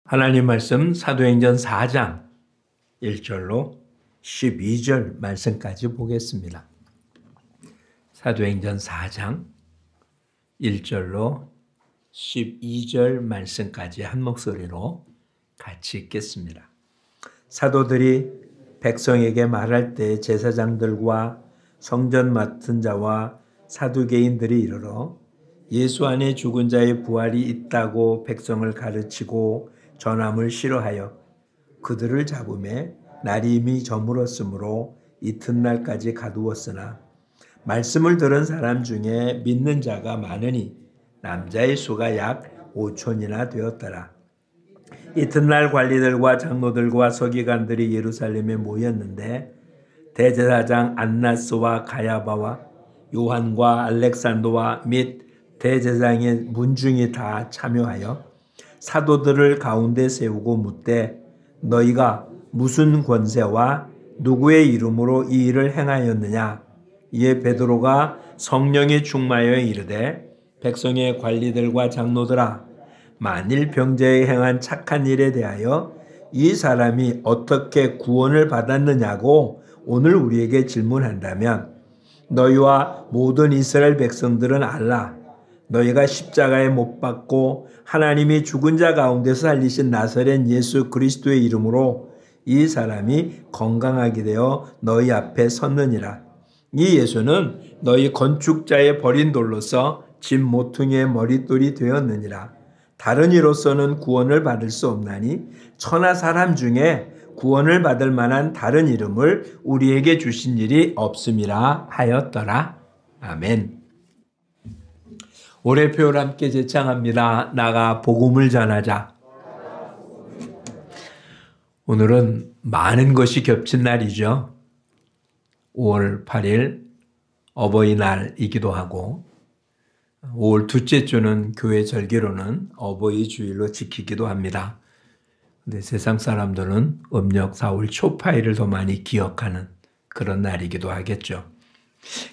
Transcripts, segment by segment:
하나님 말씀 사도행전 4장 1절로 12절 말씀까지 보겠습니다. 사도행전 4장 1절로 12절 말씀까지 한 목소리로 같이 읽겠습니다. 사도들이 백성에게 말할 때 제사장들과 성전 맡은 자와 사두개인들이 이르러 예수 안에 죽은 자의 부활이 있다고 백성을 가르치고 전함을 싫어하여 그들을 잡음에 날이 이미 저물었으므로 이튿날까지 가두었으나 말씀을 들은 사람 중에 믿는 자가 많으니 남자의 수가 약 5천이나 되었더라. 이튿날 관리들과 장로들과 서기관들이 예루살렘에 모였는데 대제사장 안나스와 가야바와 요한과 알렉산더와 및 대제사장의 문중이 다 참여하여 사도들을 가운데 세우고 묻되 너희가 무슨 권세와 누구의 이름으로 이 일을 행하였느냐? 이에 베드로가 성령에 충만하여 이르되 백성의 관리들과 장로들아 만일 병자에 행한 착한 일에 대하여 이 사람이 어떻게 구원을 받았느냐고 오늘 우리에게 질문한다면 너희와 모든 이스라엘 백성들은 알라. 너희가 십자가에 못 박고 하나님이 죽은 자 가운데서 살리신 나사렛 예수 그리스도의 이름으로 이 사람이 건강하게 되어 너희 앞에 섰느니라. 이 예수는 너희 건축자의 버린 돌로서 집 모퉁이의 머릿돌이 되었느니라. 다른 이로서는 구원을 받을 수 없나니 천하 사람 중에 구원을 받을 만한 다른 이름을 우리에게 주신 일이 없음이라 하였더라. 아멘. 올해 표를 함께 제창합니다. 나가 복음을 전하자. 오늘은 많은 것이 겹친 날이죠. 5월 8일 어버이날이기도 하고 5월 둘째 주는 교회 절기로는 어버이 주일로 지키기도 합니다. 근데 세상 사람들은 음력 4월 초파일을 더 많이 기억하는 그런 날이기도 하겠죠.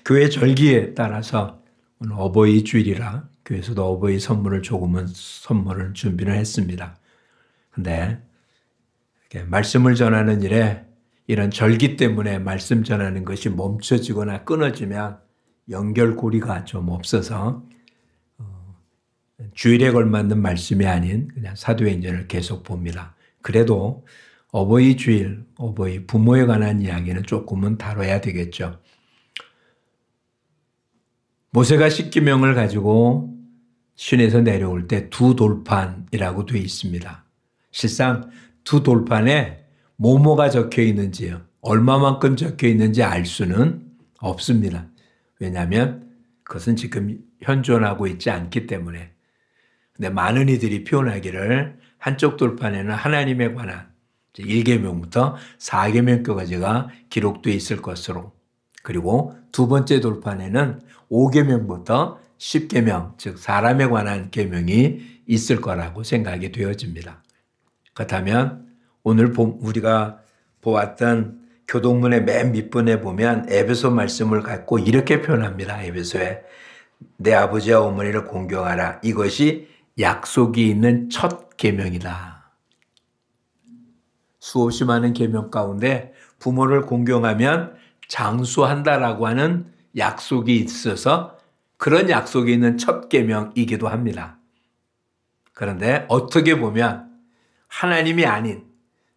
교회 절기에 따라서 오늘 어버이 주일이라 교회에서도 어버이 선물을 조금은 선물을 준비를 했습니다. 근데 말씀을 전하는 일에 이런 절기 때문에 말씀 전하는 것이 멈춰지거나 끊어지면 연결고리가 좀 없어서 주일에 걸맞는 말씀이 아닌 그냥 사도행전을 계속 봅니다. 그래도 어버이 주일, 어버이 부모에 관한 이야기는 조금은 다뤄야 되겠죠. 모세가 십계명을 가지고 신에서 내려올 때 두 돌판이라고 되어 있습니다. 실상 두 돌판에 뭐뭐가 적혀 있는지요, 얼마만큼 적혀 있는지 알 수는 없습니다. 왜냐하면 그것은 지금 현존하고 있지 않기 때문에. 근데 많은 이들이 표현하기를 한쪽 돌판에는 하나님에 관한 1계명부터 4계명까지가 기록되어 있을 것으로, 그리고 두 번째 돌판에는 5계명부터 10계명, 즉 사람에 관한 계명이 있을 거라고 생각이 되어집니다. 그렇다면 오늘 우리가 보았던 교동문의 맨 밑부분에 보면 에베소 말씀을 갖고 이렇게 표현합니다. 에베소에 내 아버지와 어머니를 공경하라. 이것이 약속이 있는 첫 계명이다. 수없이 많은 계명 가운데 부모를 공경하면 장수한다라고 하는 약속이 있어서 그런 약속이 있는 첫 계명이기도 합니다. 그런데 어떻게 보면 하나님이 아닌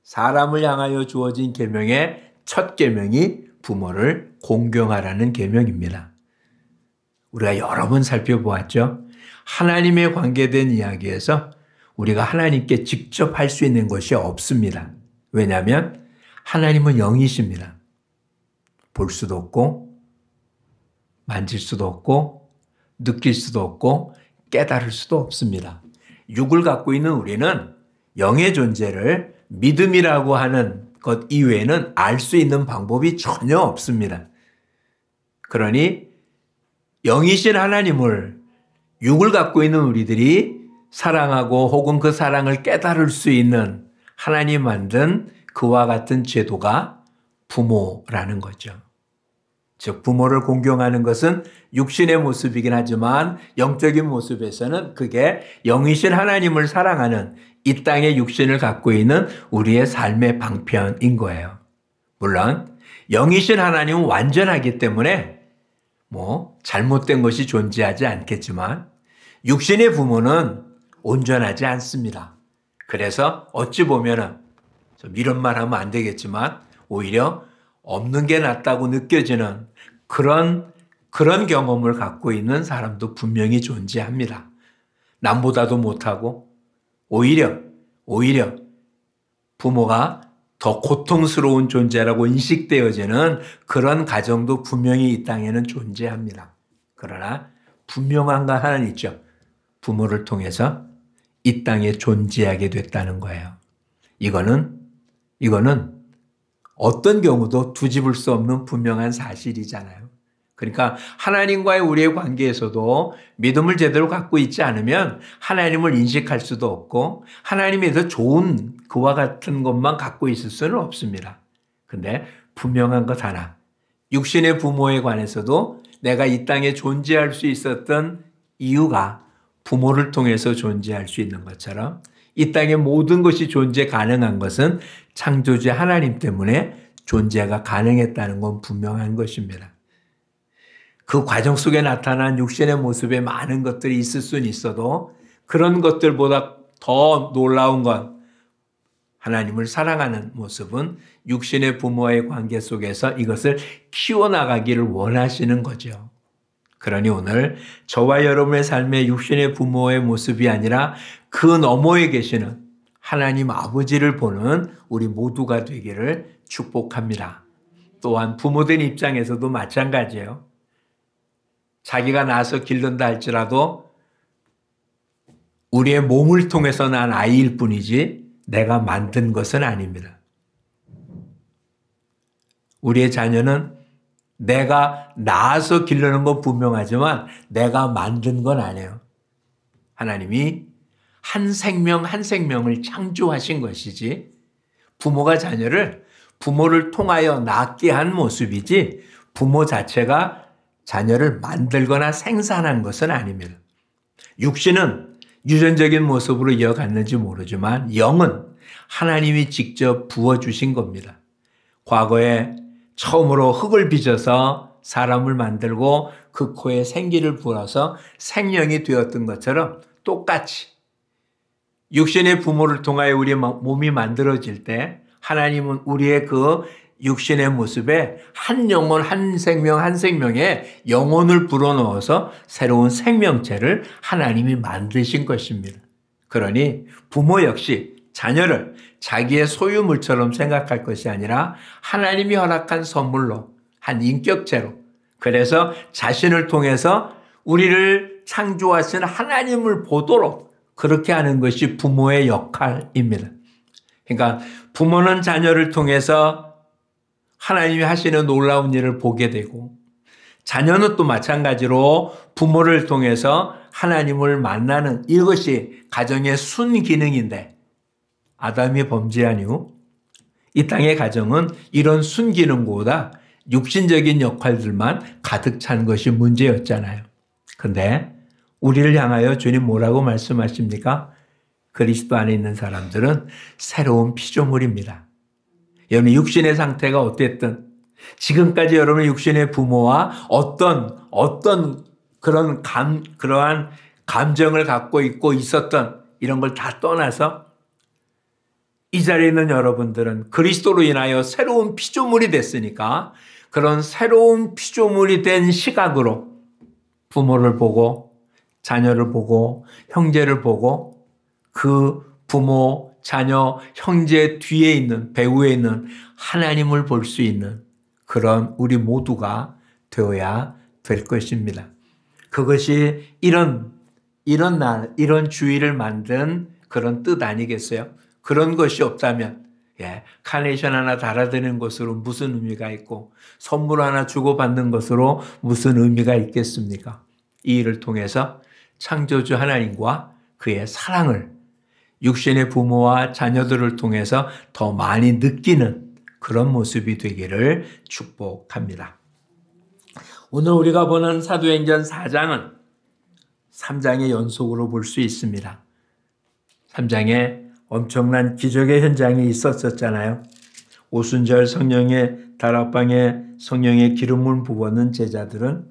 사람을 향하여 주어진 계명의 첫 계명이 부모를 공경하라는 계명입니다. 우리가 여러 번 살펴보았죠. 하나님에 관계된 이야기에서 우리가 하나님께 직접 할 수 있는 것이 없습니다. 왜냐하면 하나님은 영이십니다. 볼 수도 없고 만질 수도 없고 느낄 수도 없고 깨달을 수도 없습니다. 육을 갖고 있는 우리는 영의 존재를 믿음이라고 하는 것 이외에는 알 수 있는 방법이 전혀 없습니다. 그러니 영이신 하나님을 육을 갖고 있는 우리들이 사랑하고 혹은 그 사랑을 깨달을 수 있는 하나님 만든 그와 같은 제도가 부모라는 거죠. 즉 부모를 공경하는 것은 육신의 모습이긴 하지만 영적인 모습에서는 그게 영이신 하나님을 사랑하는 이 땅의 육신을 갖고 있는 우리의 삶의 방편인 거예요. 물론 영이신 하나님은 완전하기 때문에 잘못된 것이 존재하지 않겠지만 육신의 부모는 온전하지 않습니다. 그래서 어찌 보면은 좀 이런 말 하면 안 되겠지만 오히려 없는 게 낫다고 느껴지는 그런 경험을 갖고 있는 사람도 분명히 존재합니다. 남보다도 못하고 오히려 부모가 더 고통스러운 존재라고 인식되어지는 그런 가정도 분명히 이 땅에는 존재합니다. 그러나 분명한 거 하나는 있죠. 부모를 통해서 이 땅에 존재하게 됐다는 거예요. 이거는 어떤 경우도 뒤집을 수 없는 분명한 사실이잖아요. 그러니까 하나님과의 우리의 관계에서도 믿음을 제대로 갖고 있지 않으면 하나님을 인식할 수도 없고 하나님에 더 좋은 그와 같은 것만 갖고 있을 수는 없습니다. 근데 분명한 것 하나, 육신의 부모에 관해서도 내가 이 땅에 존재할 수 있었던 이유가 부모를 통해서 존재할 수 있는 것처럼 이 땅의 모든 것이 존재 가능한 것은 창조주 하나님 때문에 존재가 가능했다는 건 분명한 것입니다. 그 과정 속에 나타난 육신의 모습에 많은 것들이 있을 수는 있어도 그런 것들보다 더 놀라운 건 하나님을 사랑하는 모습은 육신의 부모와의 관계 속에서 이것을 키워나가기를 원하시는 거죠. 그러니 오늘 저와 여러분의 삶의 육신의 부모의 모습이 아니라 그 너머에 계시는 하나님 아버지를 보는 우리 모두가 되기를 축복합니다. 또한 부모된 입장에서도 마찬가지예요. 자기가 낳아서 기른다 할지라도 우리의 몸을 통해서 난 아이일 뿐이지 내가 만든 것은 아닙니다. 우리의 자녀는 내가 낳아서 기르는 건 분명하지만 내가 만든 건 아니에요. 하나님이 한 생명 한 생명을 창조하신 것이지 부모가 부모를 통하여 낳게 한 모습이지 부모 자체가 자녀를 만들거나 생산한 것은 아닙니다. 육신은 유전적인 모습으로 이어갔는지 모르지만 영은 하나님이 직접 부어주신 겁니다. 과거에 처음으로 흙을 빚어서 사람을 만들고 그 코에 생기를 불어서 생명이 되었던 것처럼 똑같이 육신의 부모를 통하여 우리의 몸이 만들어질 때 하나님은 우리의 그 육신의 모습에 한 영혼 한 생명에 영혼을 불어넣어서 새로운 생명체를 하나님이 만드신 것입니다. 그러니 부모 역시 자녀를 자기의 소유물처럼 생각할 것이 아니라 하나님이 허락한 선물로 한 인격체로 그래서 자신을 통해서 우리를 창조하신 하나님을 보도록 그렇게 하는 것이 부모의 역할입니다. 그러니까 부모는 자녀를 통해서 하나님이 하시는 놀라운 일을 보게 되고 자녀는 또 마찬가지로 부모를 통해서 하나님을 만나는 이것이 가정의 순기능인데 아담이 범죄한 이후 이 땅의 가정은 이런 순기능보다 육신적인 역할들만 가득 찬 것이 문제였잖아요. 그런데 우리를 향하여 주님 뭐라고 말씀하십니까? 그리스도 안에 있는 사람들은 새로운 피조물입니다. 여러분 육신의 상태가 어땠든 지금까지 여러분의 육신의 부모와 어떤 그러한 감정을 갖고 있고 있었던 이런 걸 다 떠나서 이 자리에 있는 여러분들은 그리스도로 인하여 새로운 피조물이 됐으니까 그런 새로운 피조물이 된 시각으로 부모를 보고 자녀를 보고 형제를 보고 그 부모, 자녀, 형제 뒤에 있는 배후에 있는 하나님을 볼 수 있는 그런 우리 모두가 되어야 될 것입니다. 그것이 이런 주의를 만든 그런 뜻 아니겠어요? 그런 것이 없다면 카네이션 하나 달아드는 것으로 무슨 의미가 있고 선물 하나 주고받는 것으로 무슨 의미가 있겠습니까? 이 일을 통해서 창조주 하나님과 그의 사랑을 육신의 부모와 자녀들을 통해서 더 많이 느끼는 그런 모습이 되기를 축복합니다. 오늘 우리가 보는 사도행전 4장은 3장의 연속으로 볼 수 있습니다. 3장에 엄청난 기적의 현장이 있었잖아요. 오순절 성령의 다락방에 성령의 기름을 부어는 제자들은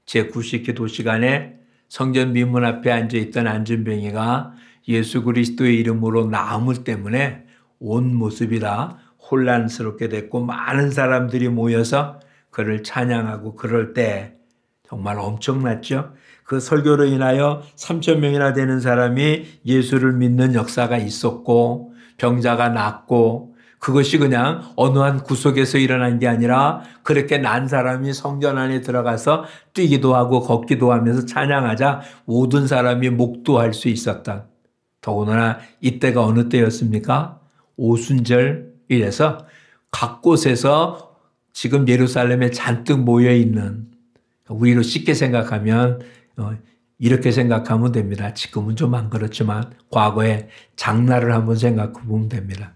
제9시 기도 시간에 성전 미문 앞에 앉아있던 안진뱅이가 예수 그리스도의 이름으로 나음을 때문에 온 모습이 다 혼란스럽게 됐고 많은 사람들이 모여서 그를 찬양하고 그럴 때 정말 엄청났죠. 그 설교로 인하여 3,000명이나 되는 사람이 예수를 믿는 역사가 있었고 병자가 낫고 그것이 그냥 어느 한 구석에서 일어난 게 아니라 그렇게 난 사람이 성전 안에 들어가서 뛰기도 하고 걷기도 하면서 찬양하자 모든 사람이 목도할 수 있었다. 더구나 이때가 어느 때였습니까? 오순절이라서 각 곳에서 지금 예루살렘에 잔뜩 모여있는 우리로 쉽게 생각하면 이렇게 생각하면 됩니다. 지금은 좀 안 그렇지만 과거에 장날을 한번 생각해 보면 됩니다.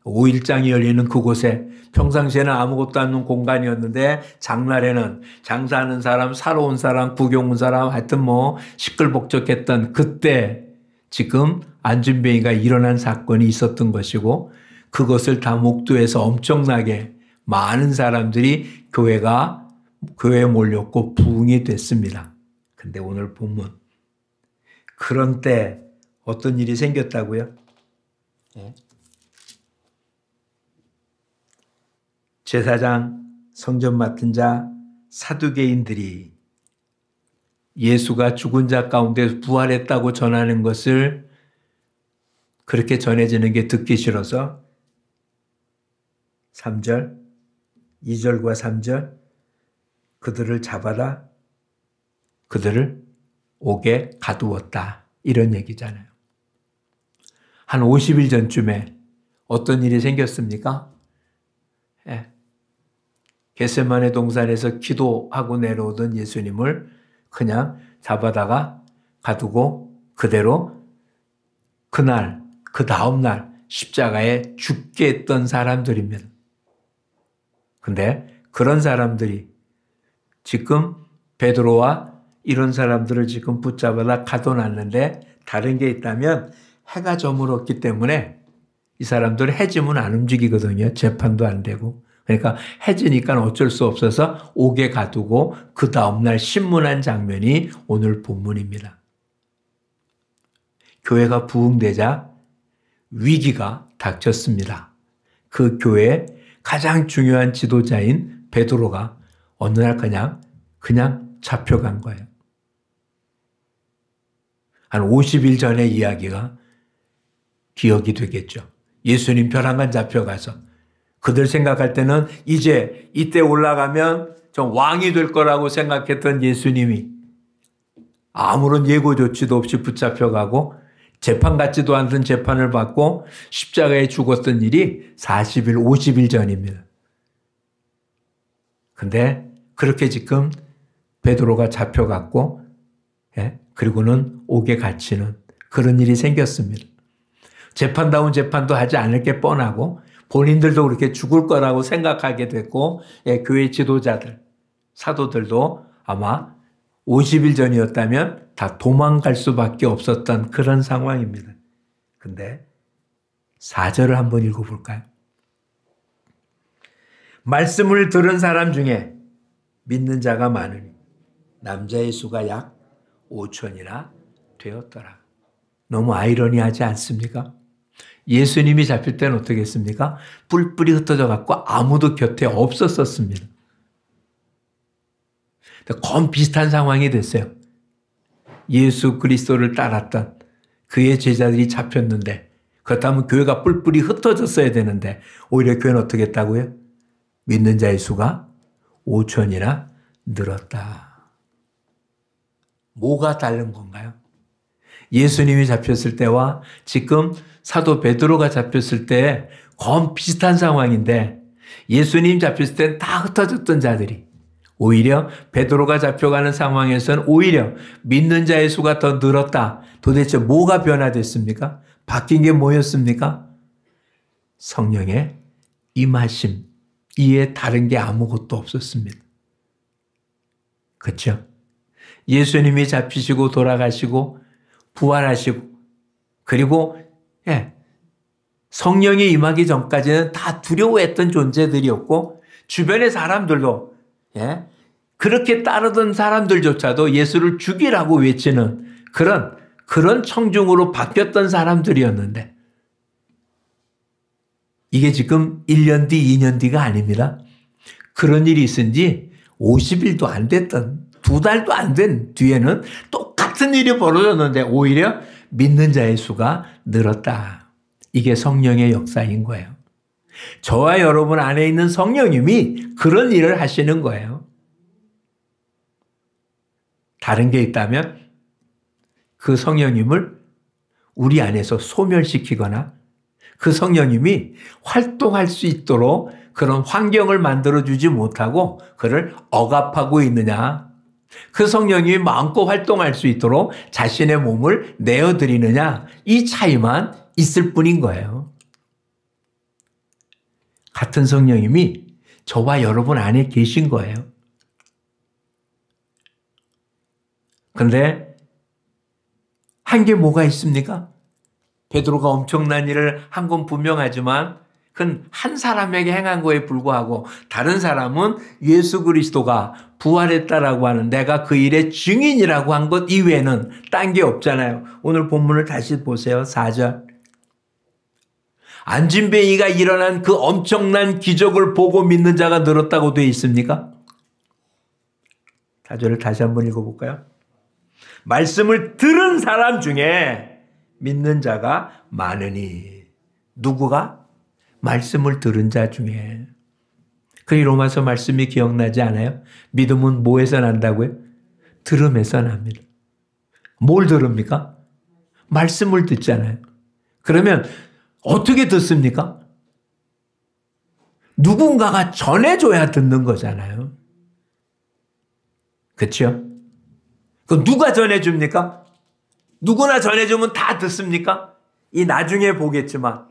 5일장이 열리는 그곳에 평상시에는 아무것도 없는 공간이었는데 장날에는 장사하는 사람, 사러 온 사람, 구경 온 사람 하여튼 뭐 시끌벅적했던 그때 지금 안진뱅이가 일어난 사건이 있었던 것이고 그것을 다 목도해서 엄청나게 많은 사람들이 교회에 몰렸고 부흥이 됐습니다. 근데 오늘 본문 그런 때 어떤 일이 생겼다고요? 제사장, 성전 맡은 자, 사두개인들이 예수가 죽은 자 가운데 부활했다고 전하는 것을 그렇게 전해지는 게 듣기 싫어서 3절, 2절과 3절 그들을 잡아다 그들을 옥에 가두었다. 이런 얘기잖아요. 한 50일 전쯤에 어떤 일이 생겼습니까? 겟세마네 동산에서 기도하고 내려오던 예수님을 그냥 잡아다가 가두고 그대로 그날, 그 다음날 십자가에 죽게 했던 사람들입니다. 근데 그런 사람들이 지금 베드로와 이런 사람들을 지금 붙잡아다 가둬놨는데 다른 게 있다면 해가 저물었기 때문에 이 사람들 해지면 안 움직이거든요. 재판도 안 되고. 그러니까 해지니까 어쩔 수 없어서 옥에 가두고 그 다음날 신문한 장면이 오늘 본문입니다. 교회가 부흥되자 위기가 닥쳤습니다. 그 교회의 가장 중요한 지도자인 베드로가 어느 날 그냥 잡혀간 거예요. 한 50일 전의 이야기가 기억이 되겠죠. 예수님 벼랑간 잡혀가서 그들 생각할 때는 이제 이때 올라가면 좀 왕이 될 거라고 생각했던 예수님이 아무런 예고 조치도 없이 붙잡혀가고 재판 같지도 않던 재판을 받고 십자가에 죽었던 일이 40일, 50일 전입니다. 근데 그렇게 지금 베드로가 잡혀갔고 그리고는 옥에 갇히는 그런 일이 생겼습니다. 재판다운 재판도 하지 않을 게 뻔하고 본인들도 그렇게 죽을 거라고 생각하게 됐고 교회 지도자들, 사도들도 아마 50일 전이었다면 다 도망갈 수밖에 없었던 그런 상황입니다. 근데 4절을 한번 읽어볼까요? 말씀을 들은 사람 중에 믿는 자가 많으니 남자의 수가 약 5천이나 되었더라. 너무 아이러니하지 않습니까? 예수님이 잡힐 때는 어떻게 했습니까? 뿔뿔이 흩어져 갖고 아무도 곁에 없었었습니다. 거의 비슷한 상황이 됐어요. 예수 그리스도를 따랐던 그의 제자들이 잡혔는데 그렇다면 교회가 뿔뿔이 흩어졌어야 되는데 오히려 교회는 어떻게 했다고요? 믿는 자의 수가 5천이나 늘었다. 뭐가 다른 건가요? 예수님이 잡혔을 때와 지금 사도 베드로가 잡혔을 때 거의 비슷한 상황인데 예수님 잡혔을 때는 다 흩어졌던 자들이 오히려 베드로가 잡혀가는 상황에서는 오히려 믿는 자의 수가 더 늘었다. 도대체 뭐가 변화됐습니까? 바뀐 게 뭐였습니까? 성령의 임하심. 이에 다른 게 아무것도 없었습니다. 그렇죠? 예수님이 잡히시고 돌아가시고 부활하시고 그리고 성령이 임하기 전까지는 다 두려워했던 존재들이었고 주변의 사람들도 그렇게 따르던 사람들조차도 예수를 죽이라고 외치는 그런 청중으로 바뀌었던 사람들이었는데 이게 지금 1년 뒤, 2년 뒤가 아닙니다. 그런 일이 있은 지 50일도 안 됐던 2달도 안 된 뒤에는 똑같은 일이 벌어졌는데 오히려 믿는 자의 수가 늘었다. 이게 성령의 역사인 거예요. 저와 여러분 안에 있는 성령님이 그런 일을 하시는 거예요. 다른 게 있다면 그 성령님을 우리 안에서 소멸시키거나 그 성령님이 활동할 수 있도록 그런 환경을 만들어주지 못하고 그를 억압하고 있느냐. 그 성령님이 마음껏 활동할 수 있도록 자신의 몸을 내어드리느냐. 이 차이만 있을 뿐인 거예요. 같은 성령님이 저와 여러분 안에 계신 거예요. 그런데 한 게 뭐가 있습니까? 베드로가 엄청난 일을 한 건 분명하지만 그건 한 사람에게 행한 거에 불과하고 다른 사람은 예수 그리스도가 부활했다라고 하는 내가 그 일의 증인이라고 한 것 이외에는 딴 게 없잖아요. 오늘 본문을 다시 보세요. 4절. 안진뱅이가 일어난 그 엄청난 기적을 보고 믿는 자가 늘었다고 되어 있습니까? 4절을 다시 한번 읽어볼까요? 말씀을 들은 사람 중에 믿는 자가 많으니. 누구가? 말씀을 들은 자 중에. 그 로마서 말씀이 기억나지 않아요? 믿음은 뭐에서 난다고요? 들음에서 납니다. 뭘 들읍니까? 말씀을 듣잖아요. 그러면 어떻게 듣습니까? 누군가가 전해줘야 듣는 거잖아요. 그렇죠? 그 누가 전해줍니까? 누구나 전해주면 다 듣습니까? 이 나중에 보겠지만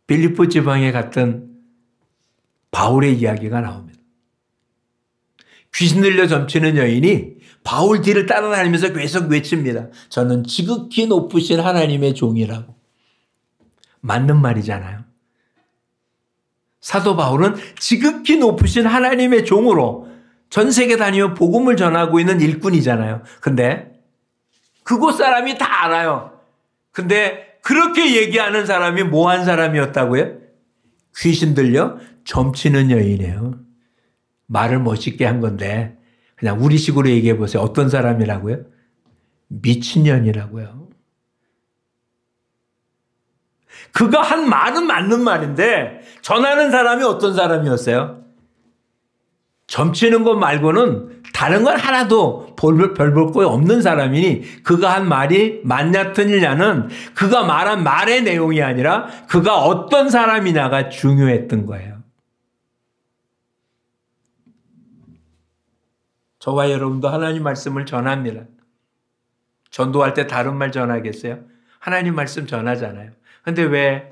빌립보 지방에 갔던 바울의 이야기가 나옵니다. 귀신 들려 점치는 여인이 바울 뒤를 따라다니면서 계속 외칩니다. 저는 지극히 높으신 하나님의 종이라고. 맞는 말이잖아요. 사도 바울은 지극히 높으신 하나님의 종으로 전 세계 다니며 복음을 전하고 있는 일꾼이잖아요. 근데 그곳 사람이 다 알아요. 근데 그렇게 얘기하는 사람이 뭐한 사람이었다고요? 귀신 들려 점치는 여인이에요. 말을 멋있게 한 건데 그냥 우리식으로 얘기해 보세요. 어떤 사람이라고요? 미친년이라고요. 그가 한 말은 맞는 말인데 전하는 사람이 어떤 사람이었어요? 점치는 것 말고는 다른 건 하나도 별 볼 거 없는 사람이니 그가 한 말이 맞냐 틀리냐는 그가 말한 말의 내용이 아니라 그가 어떤 사람이냐가 중요했던 거예요. 저와 여러분도 하나님 말씀을 전합니다. 전도할 때 다른 말 전하겠어요? 하나님 말씀 전하잖아요. 근데 왜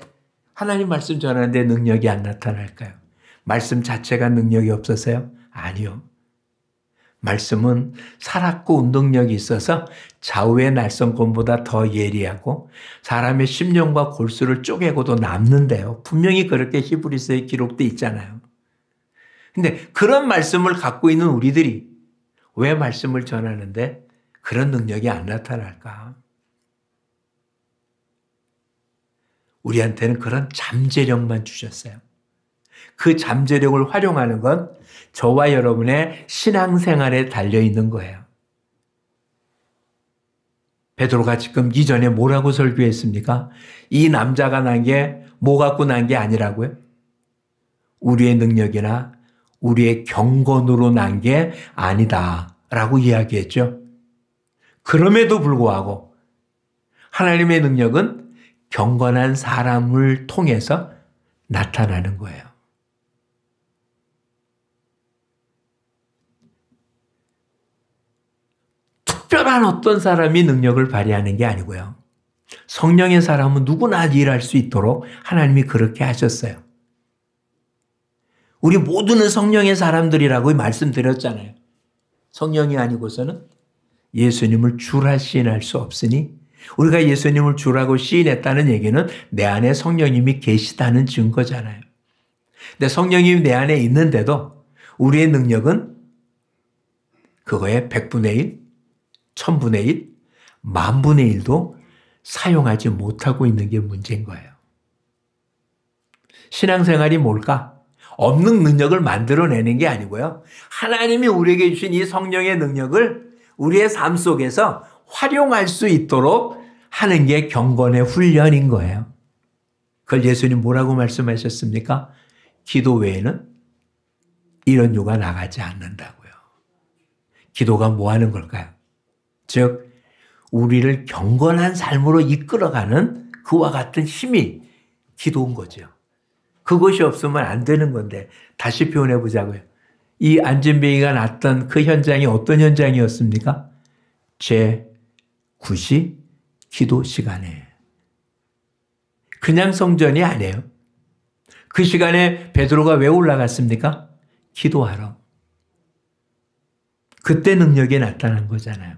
하나님 말씀 전하는데 능력이 안 나타날까요? 말씀 자체가 능력이 없어서요? 아니요. 말씀은 살았고 운동력이 있어서 좌우의 날선권보다 더 예리하고 사람의 심령과 골수를 쪼개고도 남는데요. 분명히 그렇게 히브리서에 기록돼 있잖아요. 근데 그런 말씀을 갖고 있는 우리들이 왜 말씀을 전하는데 그런 능력이 안 나타날까? 우리한테는 그런 잠재력만 주셨어요. 그 잠재력을 활용하는 건 저와 여러분의 신앙생활에 달려있는 거예요. 베드로가 지금 이전에 뭐라고 설교했습니까? 이 남자가 난 게 뭐 갖고 난 게 아니라고요? 우리의 능력이나 우리의 경건으로 난 게 아니다 라고 이야기했죠. 그럼에도 불구하고 하나님의 능력은 경건한 사람을 통해서 나타나는 거예요. 특별한 어떤 사람이 능력을 발휘하는 게 아니고요. 성령의 사람은 누구나 일할 수 있도록 하나님이 그렇게 하셨어요. 우리 모두는 성령의 사람들이라고 말씀드렸잖아요. 성령이 아니고서는 예수님을 주라 시인할 수 없으니 우리가 예수님을 주라고 시인했다는 얘기는 내 안에 성령님이 계시다는 증거잖아요. 근데 성령님이 내 안에 있는데도 우리의 능력은 그거의 100분의 1, 1000분의 1, 만분의 1도 사용하지 못하고 있는 게 문제인 거예요. 신앙생활이 뭘까? 없는 능력을 만들어내는 게 아니고요. 하나님이 우리에게 주신 이 성령의 능력을 우리의 삶 속에서 활용할 수 있도록 하는 게 경건의 훈련인 거예요. 그걸 예수님 뭐라고 말씀하셨습니까? 기도 외에는 이런 유가 나가지 않는다고요. 기도가 뭐 하는 걸까요? 즉 우리를 경건한 삶으로 이끌어가는 그와 같은 힘이 기도인 거죠. 그것이 없으면 안 되는 건데 다시 표현해 보자고요. 이 안진뱅이가 났던 그 현장이 어떤 현장이었습니까? 제9시 기도 시간에. 그냥 성전이 아니에요. 그 시간에 베드로가 왜 올라갔습니까? 기도하러. 그때 능력이 나타난 거잖아요.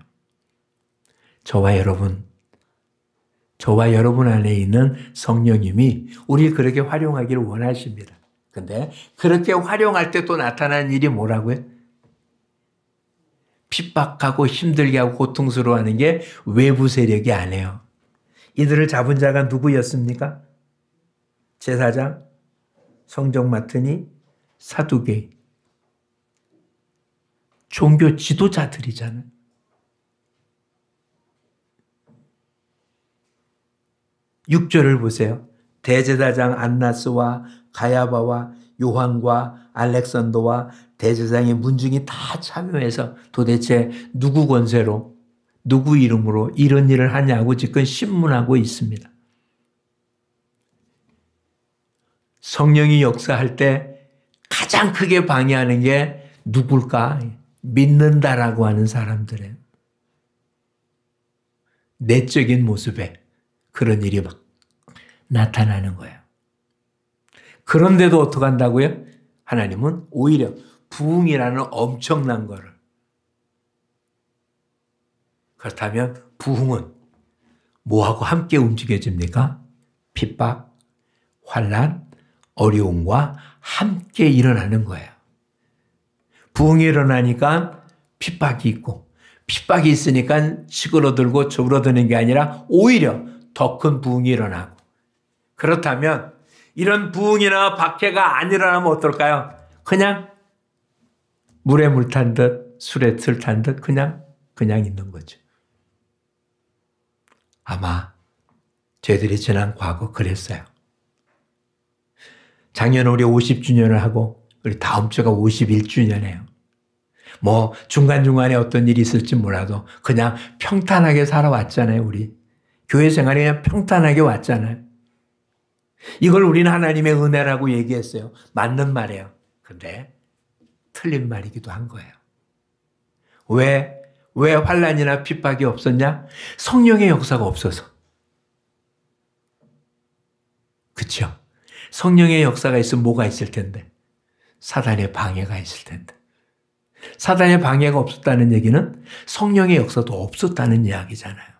저와 여러분 안에 있는 성령님이 우리를 그렇게 활용하기를 원하십니다. 근데 그렇게 활용할 때 또 나타나는 일이 뭐라고요? 핍박하고 힘들게 하고 고통스러워하는 게 외부 세력이 아니에요. 이들을 잡은 자가 누구였습니까? 제사장, 성적 맡으니, 사두개인. 종교 지도자들이잖아요. (6절을) 보세요. 대제사장 안나스와 가야바와 요한과 알렉산더와 대제사장의 문중이 다 참여해서 도대체 누구 권세로 누구 이름으로 이런 일을 하냐고 지금 신문하고 있습니다. 성령이 역사할 때 가장 크게 방해하는 게 누굴까? 믿는다라고 하는 사람들의 내적인 모습에 그런 일이 막 나타나는 거예요. 그런데도 어떻게 한다고요? 하나님은 오히려 부흥이라는 엄청난 거를. 그렇다면 부흥은 뭐하고 함께 움직여집니까? 핍박, 환난, 어려움과 함께 일어나는 거예요. 부흥이 일어나니까 핍박이 있고 핍박이 있으니까 시끄러들고 저그러드는 게 아니라 오히려 더 큰 부흥이 일어나고 그렇다면 이런 부흥이나 박해가 안 일어나면 어떨까요? 그냥 물에 물 탄 듯 술에 술 탄 듯 그냥 있는 거죠. 아마 저희들이 지난 과거 그랬어요. 작년 우리 50주년을 하고 우리 다음 주가 51주년이에요. 뭐 중간중간에 어떤 일이 있을지 몰라도 그냥 평탄하게 살아왔잖아요. 우리 교회 생활이 그냥 평탄하게 왔잖아요. 이걸 우리는 하나님의 은혜라고 얘기했어요. 맞는 말이에요. 근데 틀린 말이기도 한 거예요. 왜 환난이나 핍박이 없었냐? 성령의 역사가 없어서. 그렇죠? 성령의 역사가 있으면 뭐가 있을 텐데? 사단의 방해가 있을 텐데. 사단의 방해가 없었다는 얘기는 성령의 역사도 없었다는 이야기잖아요.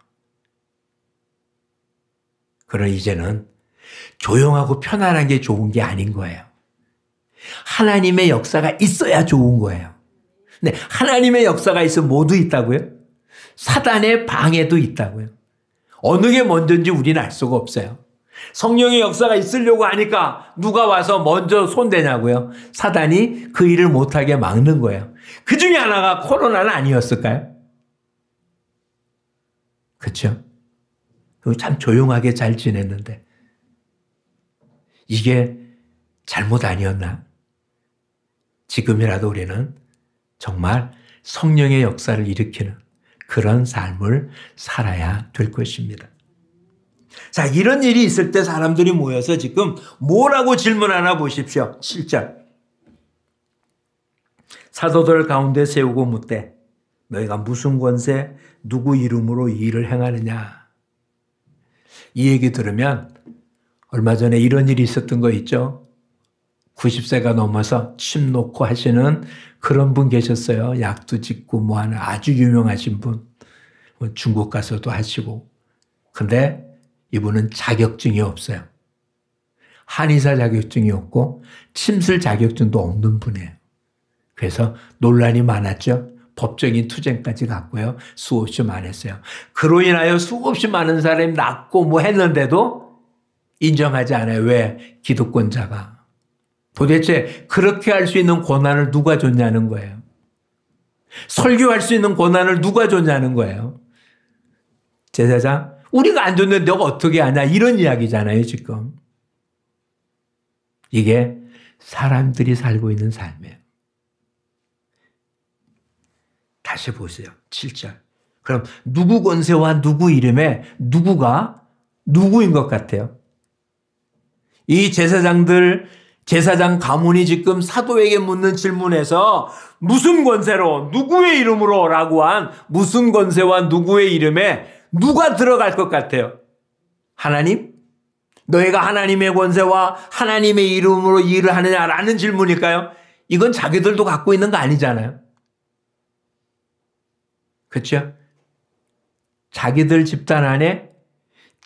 그러나 이제는 조용하고 편안한 게 좋은 게 아닌 거예요. 하나님의 역사가 있어야 좋은 거예요. 근데 하나님의 역사가 있으면 뭐도 있다고요? 사단의 방해도 있다고요. 어느 게 먼저인지 우리는 알 수가 없어요. 성령의 역사가 있으려고 하니까 누가 와서 먼저 손대냐고요. 사단이 그 일을 못하게 막는 거예요. 그 중에 하나가 코로나는 아니었을까요? 그렇죠? 참 조용하게 잘 지냈는데 이게 잘못 아니었나? 지금이라도 우리는 정말 성령의 역사를 일으키는 그런 삶을 살아야 될 것입니다. 자, 이런 일이 있을 때 사람들이 모여서 지금 뭐라고 질문하나 보십시오. 7절. 사도들 가운데 세우고 묻되 너희가 무슨 권세 누구 이름으로 이 일을 행하느냐. 이 얘기 들으면 얼마 전에 이런 일이 있었던 거 있죠. 90세가 넘어서 침 놓고 하시는 그런 분 계셨어요. 약도 짓고 뭐 하는 아주 유명하신 분. 중국 가서도 하시고. 근데 이분은 자격증이 없어요. 한의사 자격증이 없고 침술 자격증도 없는 분이에요. 그래서 논란이 많았죠. 법적인 투쟁까지 갔고요. 수없이 많았어요. 그로 인하여 수없이 많은 사람이 낫고 뭐 했는데도 인정하지 않아요. 왜? 기득권자가. 도대체 그렇게 할 수 있는 권한을 누가 줬냐는 거예요. 설교할 수 있는 권한을 누가 줬냐는 거예요. 제사장, 우리가 안 줬는데 너가 어떻게 하냐 이런 이야기잖아요. 지금. 이게 사람들이 살고 있는 삶이에요. 다시 보세요. 7절. 그럼 누구 권세와 누구 이름에 누구가 누구인 것 같아요? 이 제사장 가문이 지금 사도에게 묻는 질문에서 무슨 권세로 누구의 이름으로 라고 한 무슨 권세와 누구의 이름에 누가 들어갈 것 같아요? 하나님? 너희가 하나님의 권세와 하나님의 이름으로 일을 하느냐라는 질문일까요? 이건 자기들도 갖고 있는 거 아니잖아요. 그렇죠? 자기들 집단 안에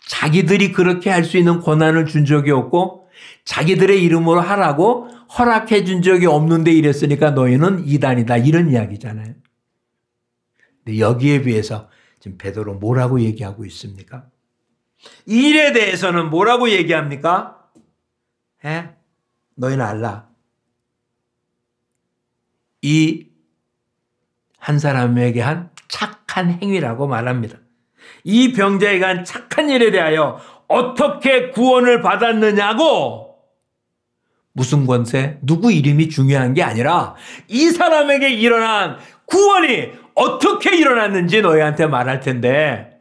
자기들이 그렇게 할 수 있는 권한을 준 적이 없고 자기들의 이름으로 하라고 허락해 준 적이 없는데 이랬으니까 너희는 이단이다 이런 이야기잖아요. 근데 여기에 비해서 지금 베드로 뭐라고 얘기하고 있습니까? 이 일에 대해서는 뭐라고 얘기합니까? 너희는 알라. 이 한 사람에게 한 착한 행위라고 말합니다. 이 병자에게 한 착한 일에 대하여 어떻게 구원을 받았느냐고 무슨 권세, 누구 이름이 중요한 게 아니라 이 사람에게 일어난 구원이 어떻게 일어났는지 너희한테 말할 텐데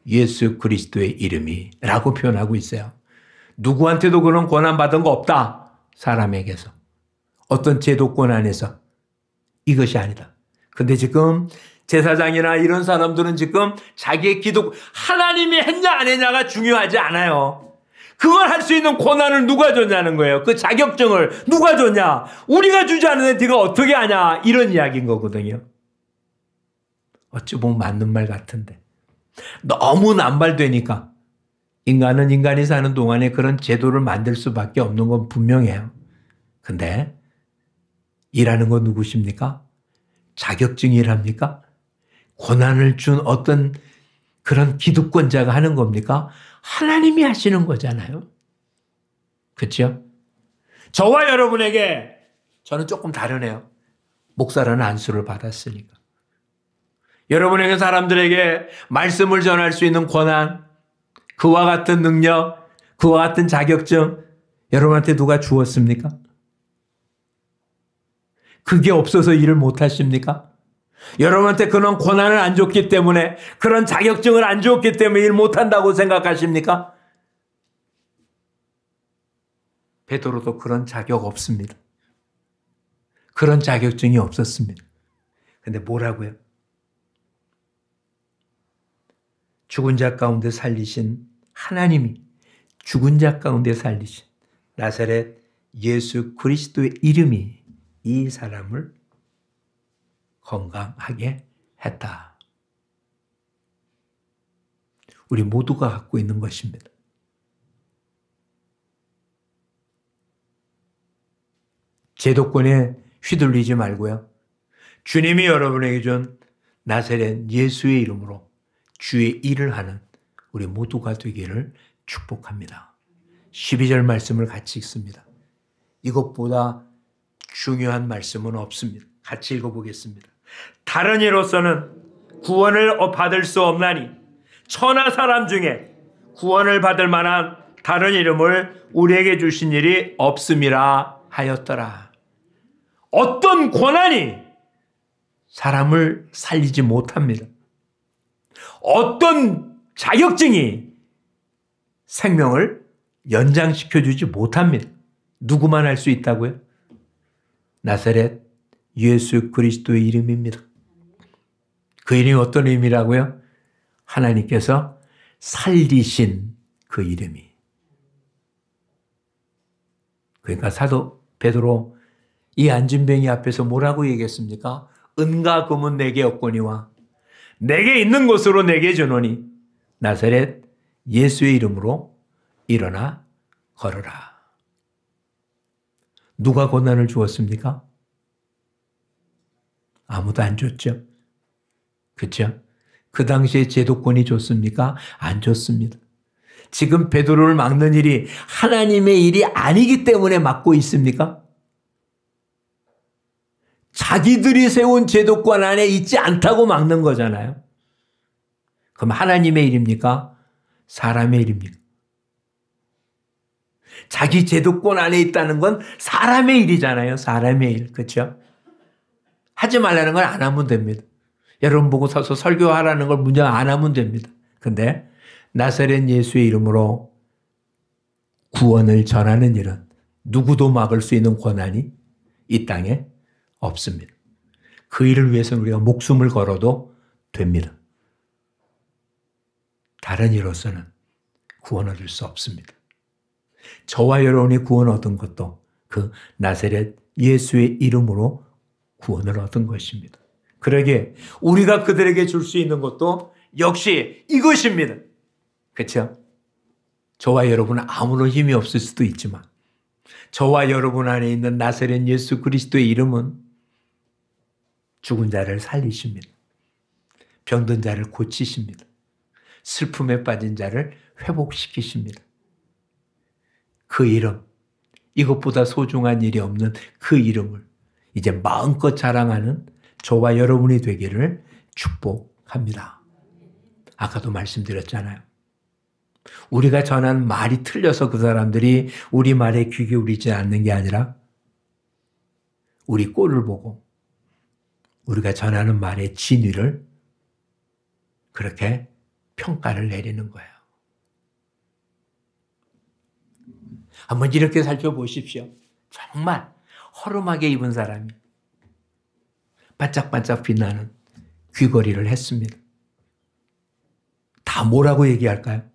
예수 그리스도의 이름이 라고 표현하고 있어요. 누구한테도 그런 권한 받은 거 없다. 사람에게서. 어떤 제도권 안에서. 이것이 아니다. 근데 지금 제사장이나 이런 사람들은 지금 자기의 기도, 하나님이 했냐 안 했냐가 중요하지 않아요. 그걸 할 수 있는 권한을 누가 줬냐는 거예요. 그 자격증을 누가 줬냐. 우리가 주지 않는데 네가 어떻게 하냐. 이런 이야기인 거거든요. 어찌 보면 맞는 말 같은데. 너무 남발되니까 인간은 인간이 사는 동안에 그런 제도를 만들 수밖에 없는 건 분명해요. 근데 일하는 건 누구십니까? 자격증이 일합니까? 권한을 준 어떤 그런 기득권자가 하는 겁니까? 하나님이 하시는 거잖아요. 그렇죠? 저와 여러분에게 저는 조금 다르네요. 목사라는 안수를 받았으니까. 여러분에게 사람들에게 말씀을 전할 수 있는 권한, 그와 같은 능력, 그와 같은 자격증 여러분한테 누가 주었습니까? 그게 없어서 일을 못 하십니까? 여러분한테 그런 권한을 안 줬기 때문에 그런 자격증을 안 줬기 때문에 일 못한다고 생각하십니까? 베드로도 그런 자격 없습니다. 그런 자격증이 없었습니다. 근데 뭐라고요? 죽은 자 가운데 살리신 하나님이 죽은 자 가운데 살리신 나사렛 예수 그리스도의 이름이 이 사람을 건강하게 했다. 우리 모두가 갖고 있는 것입니다. 제도권에 휘둘리지 말고요. 주님이 여러분에게 준 나사렛 예수의 이름으로 주의 일을 하는 우리 모두가 되기를 축복합니다. 12절 말씀을 같이 읽습니다. 이것보다 중요한 말씀은 없습니다. 같이 읽어보겠습니다. 다른 이로서는 구원을 받을 수 없나니 천하 사람 중에 구원을 받을 만한 다른 이름을 우리에게 주신 일이 없음이라 하였더라. 어떤 권한이 사람을 살리지 못합니다. 어떤 자격증이 생명을 연장시켜주지 못합니다. 누구만 할 수 있다고요? 나사렛 예수 그리스도의 이름입니다. 그 이름이 어떤 의미라고요? 하나님께서 살리신 그 이름이. 그러니까 사도 베드로 이 안진뱅이 앞에서 뭐라고 얘기했습니까? 은과 금은 내게 없거니와 내게 있는 것으로 내게 주노니 나사렛 예수의 이름으로 일어나 걸어라. 누가 고난을 주었습니까? 아무도 안 줬죠. 그렇죠? 그 당시에 제도권이 줬습니까? 안 줬습니다. 지금 베드로를 막는 일이 하나님의 일이 아니기 때문에 막고 있습니까? 자기들이 세운 제도권 안에 있지 않다고 막는 거잖아요. 그럼 하나님의 일입니까? 사람의 일입니까? 자기 제도권 안에 있다는 건 사람의 일이잖아요. 사람의 일. 그렇죠? 하지 말라는 걸 안 하면 됩니다. 여러분 보고 서서 설교하라는 걸 문장 안 하면 됩니다. 근데 나사렛 예수의 이름으로 구원을 전하는 일은 누구도 막을 수 있는 권한이 이 땅에 없습니다. 그 일을 위해서는 우리가 목숨을 걸어도 됩니다. 다른 이로서는 구원 얻을 수 없습니다. 저와 여러분이 구원 얻은 것도 그 나사렛 예수의 이름으로 구원을 얻은 것입니다. 그러기에 우리가 그들에게 줄 수 있는 것도 역시 이것입니다. 그렇죠? 저와 여러분은 아무런 힘이 없을 수도 있지만 저와 여러분 안에 있는 나사렛 예수 그리스도의 이름은 죽은 자를 살리십니다. 병든 자를 고치십니다. 슬픔에 빠진 자를 회복시키십니다. 그 이름, 이것보다 소중한 일이 없는 그 이름을 이제 마음껏 자랑하는 저와 여러분이 되기를 축복합니다. 아까도 말씀드렸잖아요. 우리가 전한 말이 틀려서 그 사람들이 우리 말에 귀 기울이지 않는 게 아니라 우리 꼴을 보고 우리가 전하는 말의 진위를 그렇게 평가를 내리는 거예요. 한번 이렇게 살펴보십시오. 정말 허름하게 입은 사람이 반짝반짝 빛나는 귀걸이를 했습니다. 다 뭐라고 얘기할까요?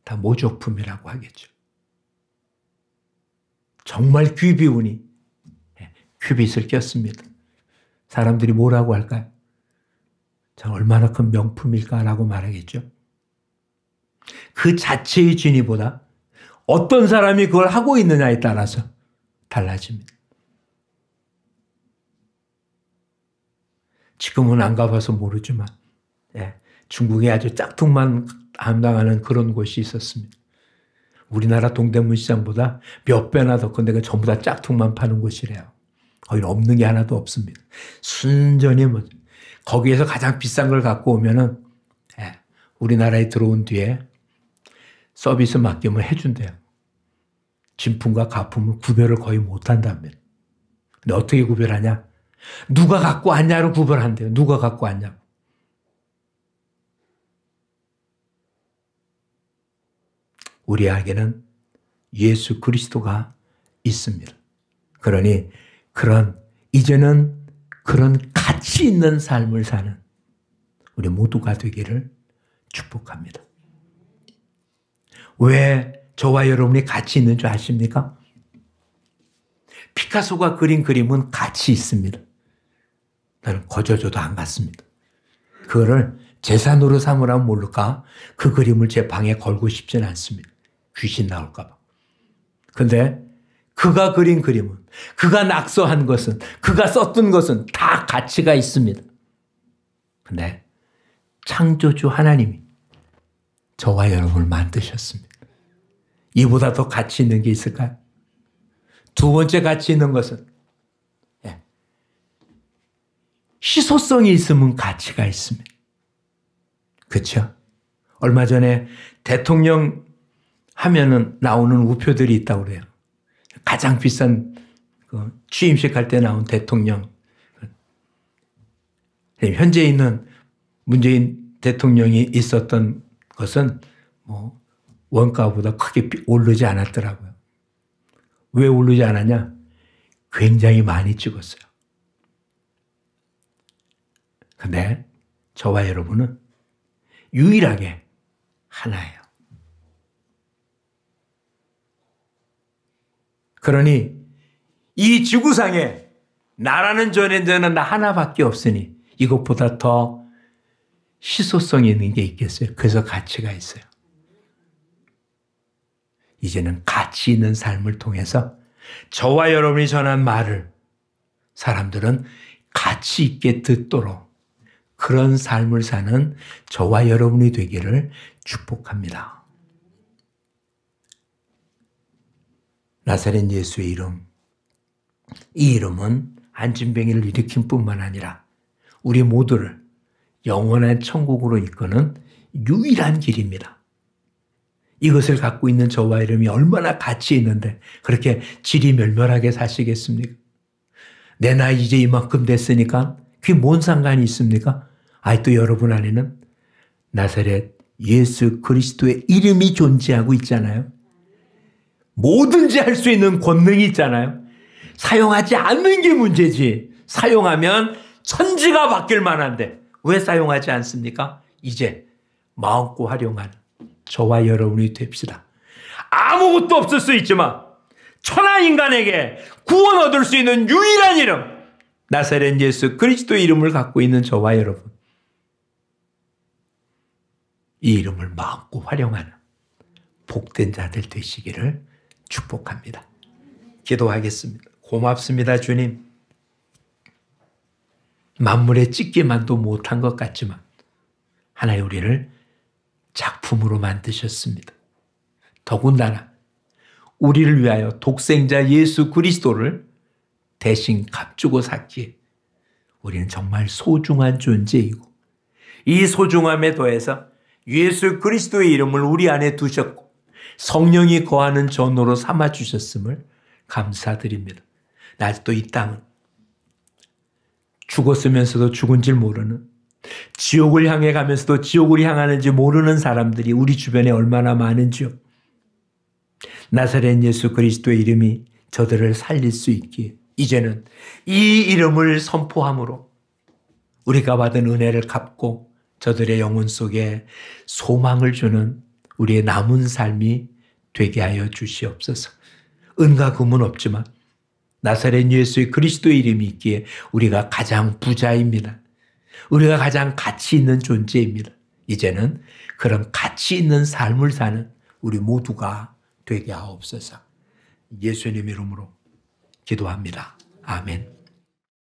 다 모조품이라고 하겠죠. 정말 귀비운이 큐빗을 꼈습니다. 사람들이 뭐라고 할까요? 자, 얼마나 큰 명품일까라고 말하겠죠. 그 자체의 진위보다 어떤 사람이 그걸 하고 있느냐에 따라서 달라집니다. 지금은 안 가봐서 모르지만 중국에 아주 짝퉁만 담당하는 그런 곳이 있었습니다. 우리나라 동대문 시장보다 몇 배나 더 큰 데가 전부 다 짝퉁만 파는 곳이래요. 거기는 없는 게 하나도 없습니다. 순전히 거기에서 가장 비싼 걸 갖고 오면은 우리나라에 들어온 뒤에 서비스 맡기면 해준대요. 진품과 가품을 구별을 거의 못한답니다. 근데 어떻게 구별하냐? 누가 갖고 왔냐로 구별한대요. 누가 갖고 왔냐고. 우리에게는 예수 그리스도가 있습니다. 그러니 이제는 그런 가치 있는 삶을 사는 우리 모두가 되기를 축복합니다. 왜 저와 여러분이 가치 있는 줄 아십니까? 피카소가 그린 그림은 가치 있습니다. 나는 거저줘도 안 갔습니다. 그거를 재산으로 삼으라면 모를까? 그 그림을 제 방에 걸고 싶지는 않습니다. 귀신 나올까 봐. 근데 그가 그린 그림은, 그가 낙서한 것은, 그가 썼던 것은 다 가치가 있습니다. 근데 창조주 하나님이 저와 여러분을 만드셨습니다. 이보다 더 가치 있는 게 있을까요? 두 번째 가치 있는 것은 희소성이 있으면 가치가 있습니다. 그렇죠? 얼마 전에 대통령 하면은 나오는 우표들이 있다고 그래요. 가장 비싼 취임식 할 때 나온 대통령. 현재 있는 문재인 대통령이 있었던 것은 원가보다 크게 오르지 않았더라고요. 왜 오르지 않았냐? 굉장히 많이 찍었어요. 근데 저와 여러분은 유일하게 하나예요. 그러니 이 지구상에 나라는 존재는 나 하나밖에 없으니 이것보다 더 희소성이 있는 게 있겠어요. 그래서 가치가 있어요. 이제는 가치 있는 삶을 통해서 저와 여러분이 전한 말을 사람들은 가치 있게 듣도록 그런 삶을 사는 저와 여러분이 되기를 축복합니다. 나사렛 예수의 이름, 이 이름은 안진뱅이를 일으킨 뿐만 아니라 우리 모두를 영원한 천국으로 이끄는 유일한 길입니다. 이것을 갖고 있는 저와 이름이 얼마나 가치 있는데 그렇게 지리멸멸하게 사시겠습니까? 내 나이 이제 이만큼 됐으니까 그게 뭔 상관이 있습니까? 또 여러분 안에는 나사렛 예수 그리스도의 이름이 존재하고 있잖아요. 뭐든지 할 수 있는 권능이 있잖아요. 사용하지 않는 게 문제지. 사용하면 천지가 바뀔 만한데 왜 사용하지 않습니까? 이제 마음껏 활용하는 저와 여러분이 됩시다. 아무것도 없을 수 있지만 천하 인간에게 구원 얻을 수 있는 유일한 이름, 나사렛 예수 그리스도의 이름을 갖고 있는 저와 여러분, 이 이름을 마음껏 활용하는 복된 자들 되시기를 축복합니다. 기도하겠습니다. 고맙습니다, 주님. 만물에 찍기만도 못한 것 같지만 하나님 우리를 작품으로 만드셨습니다. 더군다나 우리를 위하여 독생자 예수 그리스도를 대신 값주고 샀기에 우리는 정말 소중한 존재이고 이 소중함에 더해서 예수 그리스도의 이름을 우리 안에 두셨고 성령이 거하는 전으로 삼아주셨음을 감사드립니다. 아직도 이 땅은 죽었으면서도 죽은 줄 모르는, 지옥을 향해 가면서도 지옥을 향하는지 모르는 사람들이 우리 주변에 얼마나 많은지요. 나사렛 예수 그리스도의 이름이 저들을 살릴 수 있기에 이제는 이 이름을 선포함으로 우리가 받은 은혜를 갚고 저들의 영혼 속에 소망을 주는 우리의 남은 삶이 되게 하여 주시옵소서. 은과 금은 없지만 나사렛 예수의 그리스도의 이름이 있기에 우리가 가장 부자입니다. 우리가 가장 가치 있는 존재입니다. 이제는 그런 가치 있는 삶을 사는 우리 모두가 되게 하옵소서. 예수님 이름으로 기도합니다. 아멘.